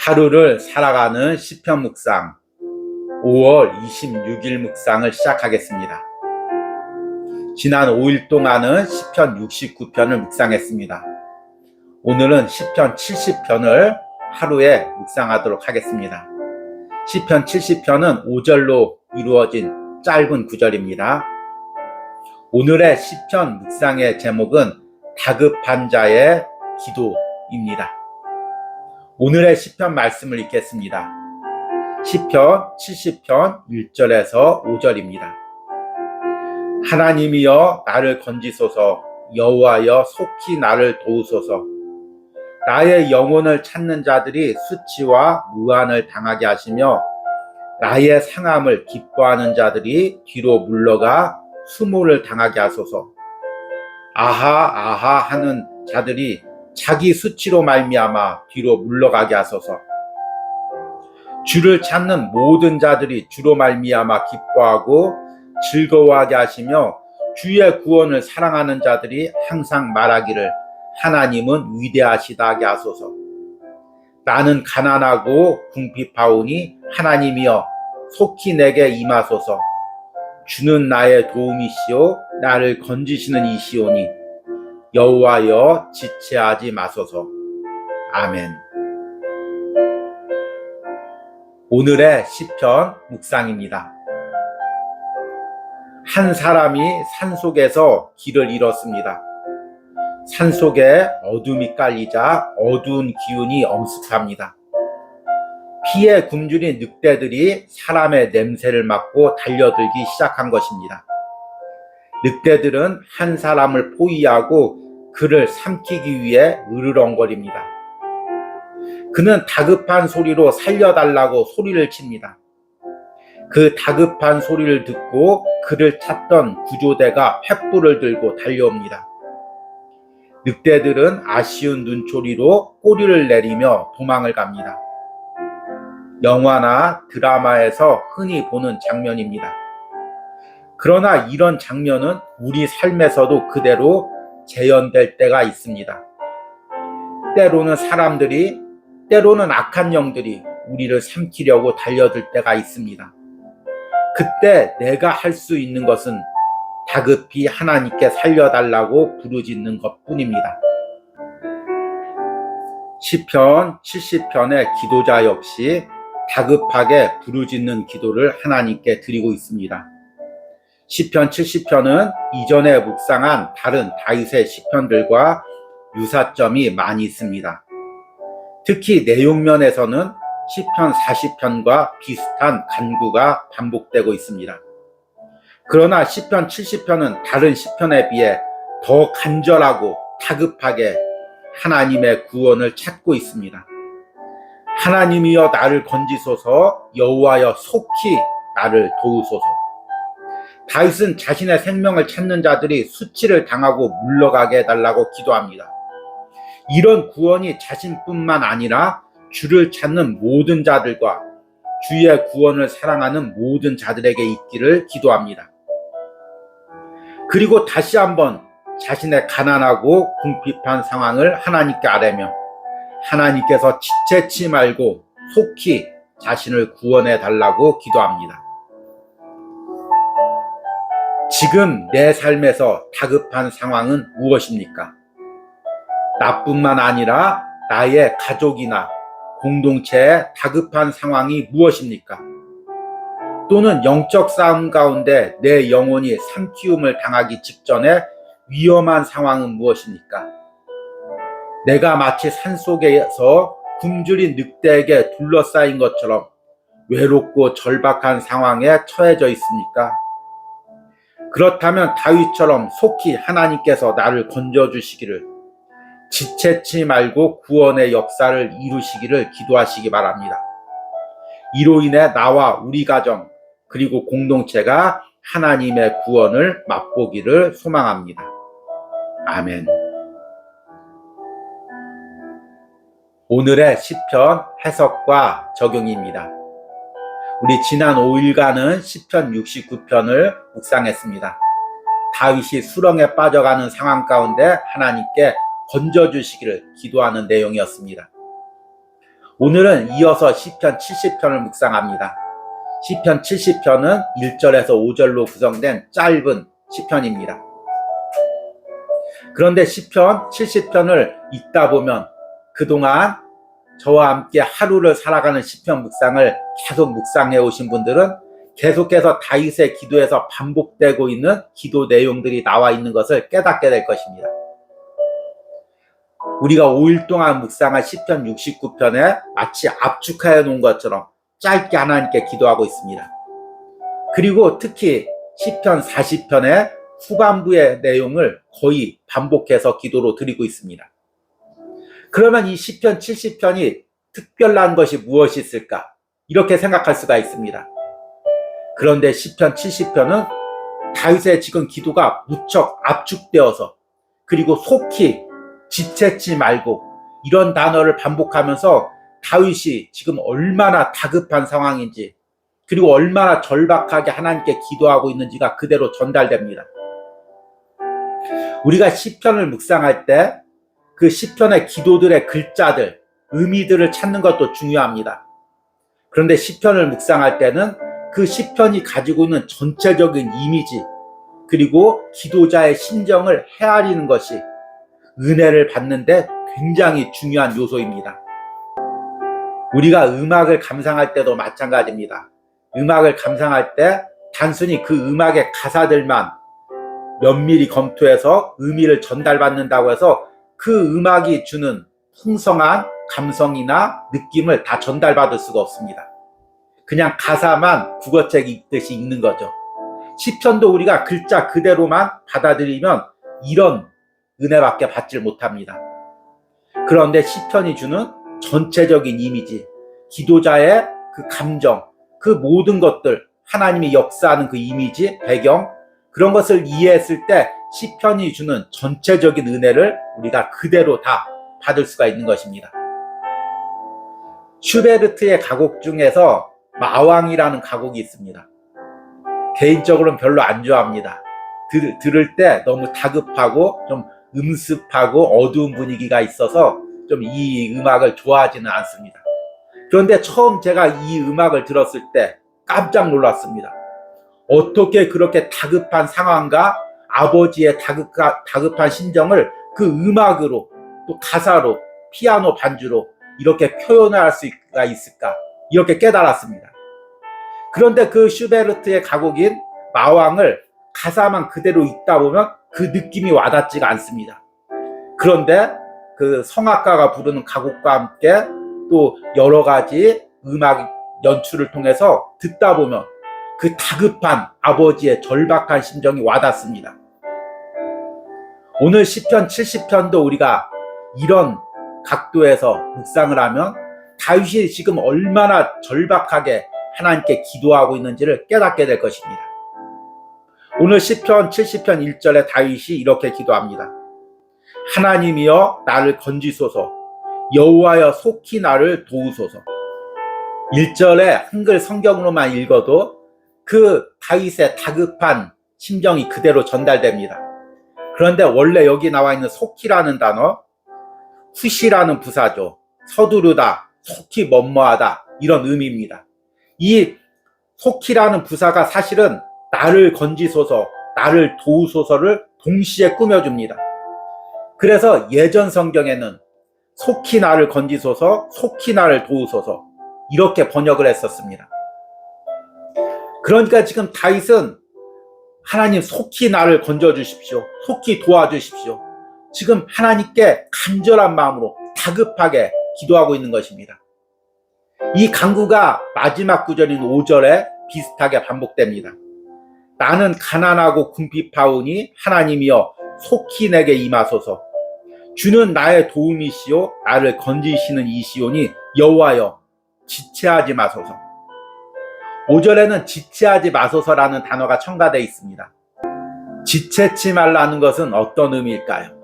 하루를 살아가는 시편 묵상 5월 26일 묵상을 시작하겠습니다. 지난 5일 동안은 시편 69편을 묵상했습니다. 오늘은 시편 70편을 하루에 묵상하도록 하겠습니다. 시편 70편은 5절로 이루어진 짧은 구절입니다. 오늘의 시편 묵상의 제목은 다급한 자의 기도입니다. 오늘의 시편 말씀을 읽겠습니다. 시편 70편 1절에서 5절입니다. 하나님이여 나를 건지소서, 여호와여 속히 나를 도우소서. 나의 영혼을 찾는 자들이 수치와 무한을 당하게 하시며 나의 상함을 기뻐하는 자들이 뒤로 물러가 수모를 당하게 하소서. 아하 아하 하는 자들이 자기 수치로 말미암아 뒤로 물러가게 하소서. 주를 찾는 모든 자들이 주로 말미암아 기뻐하고 즐거워하게 하시며 주의 구원을 사랑하는 자들이 항상 말하기를 하나님은 위대하시다 하게 하소서. 나는 가난하고 궁핍하오니 하나님이여 속히 내게 임하소서. 주는 나의 도움이시오 나를 건지시는 이시오니 여호와여 지체하지 마소서. 아멘. 오늘의 시편 묵상입니다. 한 사람이 산속에서 길을 잃었습니다. 산속에 어둠이 깔리자 어두운 기운이 엄습합니다. 피에 굶주린 늑대들이 사람의 냄새를 맡고 달려들기 시작한 것입니다. 늑대들은 한 사람을 포위하고 그를 삼키기 위해 으르렁거립니다. 그는 다급한 소리로 살려달라고 소리를 칩니다. 그 다급한 소리를 듣고 그를 찾던 구조대가 횃불을 들고 달려옵니다. 늑대들은 아쉬운 눈초리로 꼬리를 내리며 도망을 갑니다. 영화나 드라마에서 흔히 보는 장면입니다. 그러나 이런 장면은 우리 삶에서도 그대로 재현될 때가 있습니다. 때로는 사람들이, 때로는 악한 영들이 우리를 삼키려고 달려들 때가 있습니다. 그때 내가 할 수 있는 것은 다급히 하나님께 살려달라고 부르짖는 것뿐입니다. 시편 70편의 기도자 역시 다급하게 부르짖는 기도를 하나님께 드리고 있습니다. 시편 70편은 이전에 묵상한 다른 다윗의 시편들과 유사점이 많이 있습니다. 특히 내용면에서는 시편 40편과 비슷한 간구가 반복되고 있습니다. 그러나 시편 70편은 다른 시편에 비해 더 간절하고 다급하게 하나님의 구원을 찾고 있습니다. 하나님이여 나를 건지소서, 여호와여 속히 나를 도우소서. 다윗은 자신의 생명을 찾는 자들이 수치를 당하고 물러가게 해달라고 기도합니다. 이런 구원이 자신뿐만 아니라 주를 찾는 모든 자들과 주의 구원을 사랑하는 모든 자들에게 있기를 기도합니다. 그리고 다시 한번 자신의 가난하고 궁핍한 상황을 하나님께 아뢰며 하나님께서 지체치 말고 속히 자신을 구원해 달라고 기도합니다. 지금 내 삶에서 다급한 상황은 무엇입니까? 나뿐만 아니라 나의 가족이나 공동체의 다급한 상황이 무엇입니까? 또는 영적 싸움 가운데 내 영혼이 삼키움을 당하기 직전에 위험한 상황은 무엇입니까? 내가 마치 산속에서 굶주린 늑대에게 둘러싸인 것처럼 외롭고 절박한 상황에 처해져 있습니까? 그렇다면 다윗처럼 속히 하나님께서 나를 건져주시기를, 지체치 말고 구원의 역사를 이루시기를 기도하시기 바랍니다. 이로 인해 나와 우리 가정 그리고 공동체가 하나님의 구원을 맛보기를 소망합니다. 아멘. 오늘의 시편 해석과 적용입니다. 우리 지난 5일간은 시편 69편을 묵상했습니다. 다윗이 수렁에 빠져가는 상황 가운데 하나님께 건져주시기를 기도하는 내용이었습니다. 오늘은 이어서 시편 70편을 묵상합니다. 시편 70편은 1절에서 5절로 구성된 짧은 시편입니다. 그런데 시편 70편을 읽다 보면 그동안 저와 함께 하루를 살아가는 시편 묵상을 계속 묵상해 오신 분들은 계속해서 다윗의 기도에서 반복되고 있는 기도 내용들이 나와 있는 것을 깨닫게 될 것입니다. 우리가 5일 동안 묵상한 시편 69편에 마치 압축하여 놓은 것처럼 짧게 하나님께 기도하고 있습니다. 그리고 특히 시편 40편의 후반부의 내용을 거의 반복해서 기도로 드리고 있습니다. 그러면 이 시편 70편이 특별한 것이 무엇이 있을까? 이렇게 생각할 수가 있습니다. 그런데 시편 70편은 다윗의 지금 기도가 무척 압축되어서 그리고 속히 지체치 말고 이런 단어를 반복하면서 다윗이 지금 얼마나 다급한 상황인지 그리고 얼마나 절박하게 하나님께 기도하고 있는지가 그대로 전달됩니다. 우리가 시편을 묵상할 때 그 시편의 기도들의 글자들, 의미들을 찾는 것도 중요합니다. 그런데 시편을 묵상할 때는 그 시편이 가지고 있는 전체적인 이미지 그리고 기도자의 심정을 헤아리는 것이 은혜를 받는데 굉장히 중요한 요소입니다. 우리가 음악을 감상할 때도 마찬가지입니다. 음악을 감상할 때 단순히 그 음악의 가사들만 면밀히 검토해서 의미를 전달받는다고 해서 그 음악이 주는 풍성한 감성이나 느낌을 다 전달받을 수가 없습니다. 그냥 가사만 국어책 읽듯이 읽는 거죠. 시편도 우리가 글자 그대로만 받아들이면 이런 은혜밖에 받질 못합니다. 그런데 시편이 주는 전체적인 이미지, 기도자의 그 감정, 그 모든 것들, 하나님이 역사하는 그 이미지, 배경, 그런 것을 이해했을 때 시편이 주는 전체적인 은혜를 우리가 그대로 다 받을 수가 있는 것입니다. 슈베르트의 가곡 중에서 마왕이라는 가곡이 있습니다. 개인적으로는 별로 안 좋아합니다. 들을 때 너무 다급하고 좀 음습하고 어두운 분위기가 있어서 좀 이 음악을 좋아하지는 않습니다. 그런데 처음 제가 이 음악을 들었을 때 깜짝 놀랐습니다. 어떻게 그렇게 다급한 상황과 아버지의 다급한 심정을 그 음악으로 또 가사로 피아노 반주로 이렇게 표현할 수가 있을까 이렇게 깨달았습니다. 그런데 그 슈베르트의 가곡인 마왕을 가사만 그대로 읽다 보면 그 느낌이 와닿지가 않습니다. 그런데 그 성악가가 부르는 가곡과 함께 또 여러 가지 음악 연출을 통해서 듣다 보면 그 다급한 아버지의 절박한 심정이 와닿습니다. 오늘 시편 70편도 우리가 이런 각도에서 묵상을 하면 다윗이 지금 얼마나 절박하게 하나님께 기도하고 있는지를 깨닫게 될 것입니다. 오늘 시편 70편 1절에 다윗이 이렇게 기도합니다. 하나님이여 나를 건지소서, 여호와여 속히 나를 도우소서. 1절에 한글 성경으로만 읽어도 그 다윗의 다급한 심정이 그대로 전달됩니다. 그런데 원래 여기 나와 있는 속히라는 단어, 후시라는 부사죠. 서두르다, 속히 뭐뭐하다 이런 의미입니다. 이 속히라는 부사가 사실은 나를 건지소서, 나를 도우소서를 동시에 꾸며줍니다. 그래서 예전 성경에는 속히 나를 건지소서, 속히 나를 도우소서 이렇게 번역을 했었습니다. 그러니까 지금 다윗은 하나님 속히 나를 건져주십시오. 속히 도와주십시오. 지금 하나님께 간절한 마음으로 다급하게 기도하고 있는 것입니다. 이 간구가 마지막 구절인 5절에 비슷하게 반복됩니다. 나는 가난하고 궁핍하오니 하나님이여 속히 내게 임하소서. 주는 나의 도움이시오 나를 건지시는 이시오니 여호와여 지체하지 마소서. 5절에는 지체하지 마소서라는 단어가 첨가되어 있습니다. 지체치 말라는 것은 어떤 의미일까요?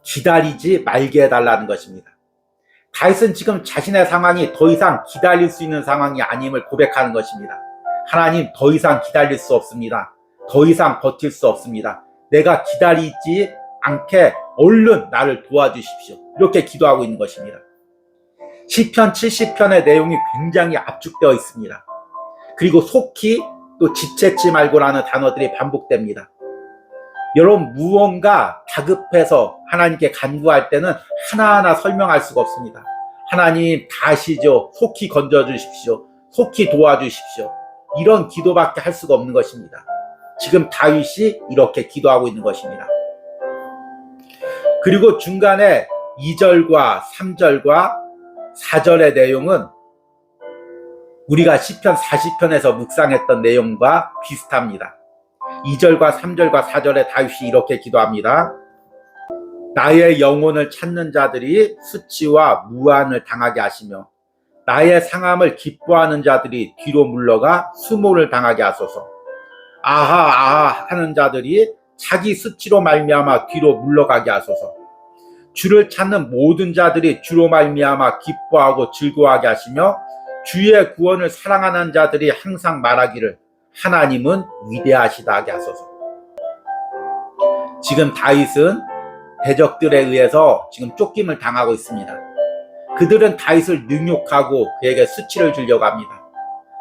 기다리지 말게 해달라는 것입니다. 다윗은 지금 자신의 상황이 더 이상 기다릴 수 있는 상황이 아님을 고백하는 것입니다. 하나님, 더 이상 기다릴 수 없습니다. 더 이상 버틸 수 없습니다. 내가 기다리지 않게 얼른 나를 도와주십시오. 이렇게 기도하고 있는 것입니다. 시편 70편의 내용이 굉장히 압축되어 있습니다. 그리고 속히 또 지체치 말고라는 단어들이 반복됩니다. 여러분, 무언가 다급해서 하나님께 간구할 때는 하나하나 설명할 수가 없습니다. 하나님 다 아시죠? 속히 건져주십시오. 속히 도와주십시오. 이런 기도밖에 할 수가 없는 것입니다. 지금 다윗이 이렇게 기도하고 있는 것입니다. 그리고 중간에 2절과 3절과 4절의 내용은 우리가 시편 40편에서 묵상했던 내용과 비슷합니다. 2절과 3절과 4절에 다윗이 이렇게 기도합니다. 나의 영혼을 찾는 자들이 수치와 무한을 당하게 하시며 나의 상함을 기뻐하는 자들이 뒤로 물러가 수모를 당하게 하소서. 아하 아하 하는 자들이 자기 수치로 말미암아 뒤로 물러가게 하소서. 주를 찾는 모든 자들이 주로 말미암아 기뻐하고 즐거워하게 하시며 주의 구원을 사랑하는 자들이 항상 말하기를 하나님은 위대하시다 하게 하소서. 지금 다윗은 대적들에 의해서 지금 쫓김을 당하고 있습니다. 그들은 다윗을 능욕하고 그에게 수치를 주려고 합니다.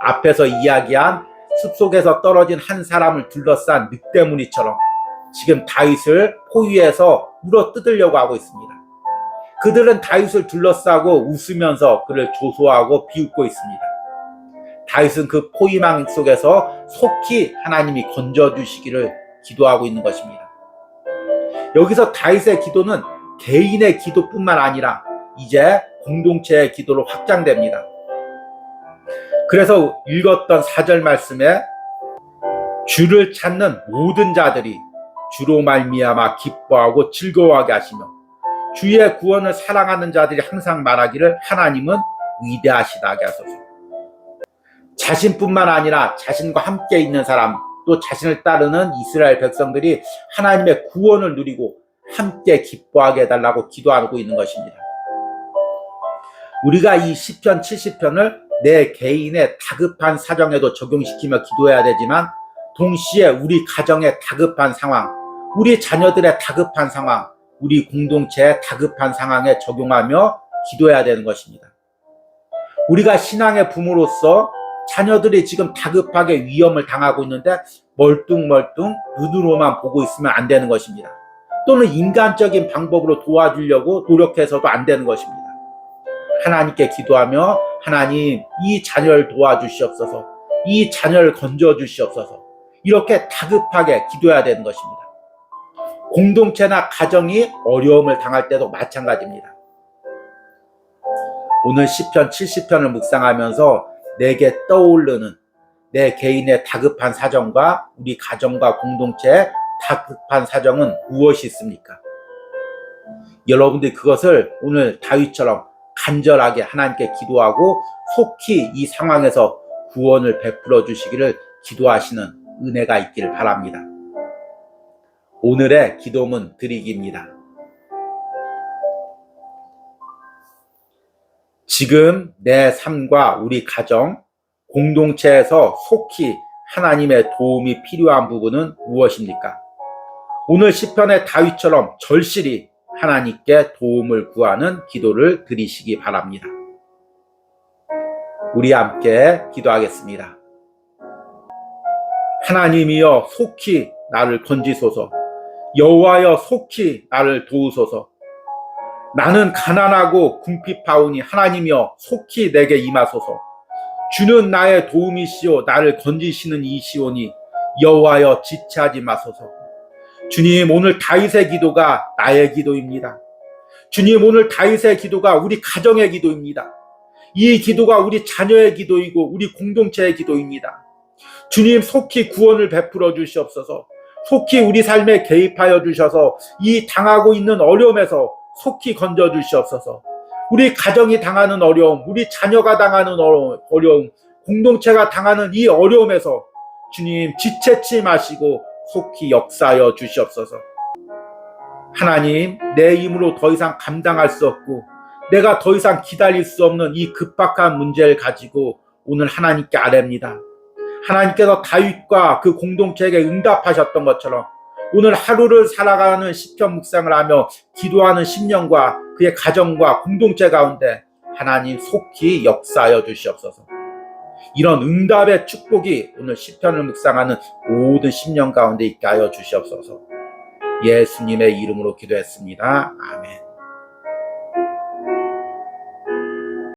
앞에서 이야기한 숲속에서 떨어진 한 사람을 둘러싼 늑대무리처럼 지금 다윗을 포위해서 물어뜯으려고 하고 있습니다. 그들은 다윗을 둘러싸고 웃으면서 그를 조소하고 비웃고 있습니다. 다윗은 그 포위망 속에서 속히 하나님이 건져주시기를 기도하고 있는 것입니다. 여기서 다윗의 기도는 개인의 기도뿐만 아니라 이제 공동체의 기도로 확장됩니다. 그래서 읽었던 4절 말씀에 주를 찾는 모든 자들이 주로 말미암아 기뻐하고 즐거워하게 하시며 주의 구원을 사랑하는 자들이 항상 말하기를 하나님은 위대하시다 하게 하소서. 자신뿐만 아니라 자신과 함께 있는 사람, 또 자신을 따르는 이스라엘 백성들이 하나님의 구원을 누리고 함께 기뻐하게 해달라고 기도하고 있는 것입니다. 우리가 이 시편 70편을 내 개인의 다급한 사정에도 적용시키며 기도해야 되지만 동시에 우리 가정의 다급한 상황, 우리 자녀들의 다급한 상황, 우리 공동체의 다급한 상황에 적용하며 기도해야 되는 것입니다. 우리가 신앙의 부모로서 자녀들이 지금 다급하게 위험을 당하고 있는데 멀뚱멀뚱 눈으로만 보고 있으면 안 되는 것입니다. 또는 인간적인 방법으로 도와주려고 노력해서도 안 되는 것입니다. 하나님께 기도하며 하나님 이 자녀를 도와주시옵소서, 이 자녀를 건져주시옵소서, 이렇게 다급하게 기도해야 되는 것입니다. 공동체나 가정이 어려움을 당할 때도 마찬가지입니다. 오늘 시편 70편을 묵상하면서 내게 떠오르는 내 개인의 다급한 사정과 우리 가정과 공동체의 다급한 사정은 무엇이 있습니까? 여러분들이 그것을 오늘 다윗처럼 간절하게 하나님께 기도하고 속히 이 상황에서 구원을 베풀어 주시기를 기도하시는 은혜가 있기를 바랍니다. 오늘의 기도문 드리기입니다. 지금 내 삶과 우리 가정, 공동체에서 속히 하나님의 도움이 필요한 부분은 무엇입니까? 오늘 시편의 다윗처럼 절실히 하나님께 도움을 구하는 기도를 드리시기 바랍니다. 우리 함께 기도하겠습니다. 하나님이여 속히 나를 건지소서. 여호와여 속히 나를 도우소서. 나는 가난하고 궁핍하오니 하나님이여 속히 내게 임하소서. 주는 나의 도움이시오 나를 건지시는 이시오니 여호와여 지체하지 마소서. 주님, 오늘 다윗의 기도가 나의 기도입니다. 주님, 오늘 다윗의 기도가 우리 가정의 기도입니다. 이 기도가 우리 자녀의 기도이고 우리 공동체의 기도입니다. 주님, 속히 구원을 베풀어 주시옵소서. 속히 우리 삶에 개입하여 주셔서 이 당하고 있는 어려움에서 속히 건져 주시옵소서. 우리 가정이 당하는 어려움, 우리 자녀가 당하는 어려움, 공동체가 당하는 이 어려움에서 주님 지체치 마시고 속히 역사하여 주시옵소서. 하나님, 내 힘으로 더 이상 감당할 수 없고 내가 더 이상 기다릴 수 없는 이 급박한 문제를 가지고 오늘 하나님께 아뢰입니다. 하나님께서 다윗과 그 공동체에게 응답하셨던 것처럼 오늘 하루를 살아가는 시편 묵상을 하며 기도하는 심령과 그의 가정과 공동체 가운데 하나님 속히 역사하여 주시옵소서. 이런 응답의 축복이 오늘 시편을 묵상하는 모든 심령 가운데 있게 하여 주시옵소서. 예수님의 이름으로 기도했습니다. 아멘.